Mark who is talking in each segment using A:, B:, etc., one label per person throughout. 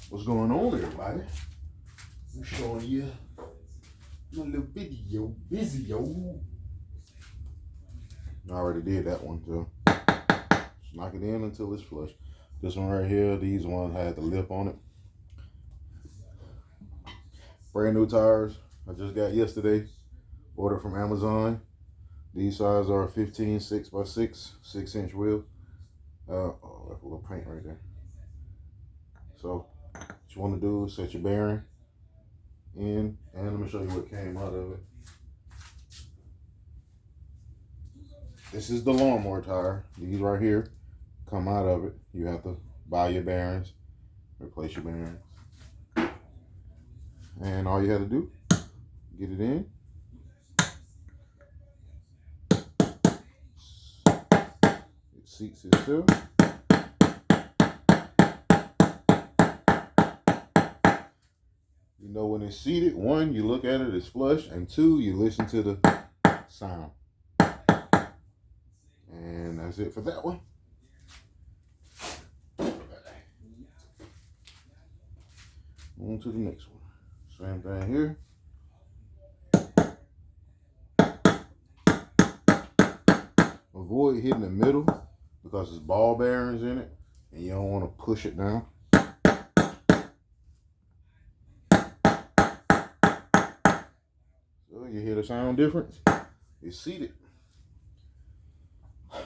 A: What's going on, everybody? I'm showing you my little video. I already did that one, so just knock it in until it's flush. This one right here, these ones had the lip on it. Brand new tires. I just got yesterday. Ordered from Amazon. These size are 15 6x6, 6-inch wheel. Oh, that's a little paint right there. So what you want to do is set your bearing in, and let me show you what came out of it. This is the lawnmower tire. These right here come out of it. You have to buy your bearings, replace your bearings, and all you have to do, get it in. It seats itself. You know when it's seated, one, you look at it, it's flush, and two, you listen to the sound. And that's it for that one. On to the next one. Same thing here. Avoid hitting the middle because there's ball bearings in it and you don't want to push it down. So you hear the sound difference? It's seated.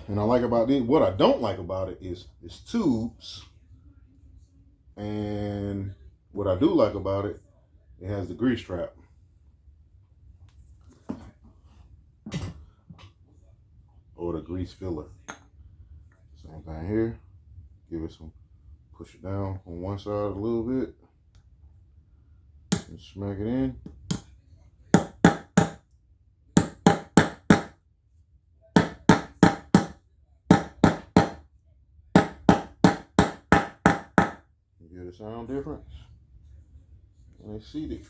A: And I like about this, what I don't like about it is it's tubes. And what I do like about it, it has the grease trap. Or the grease filler. Same thing here. Give it some, push it down on one side a little bit. And smack it in. You hear the sound difference? And it's seated.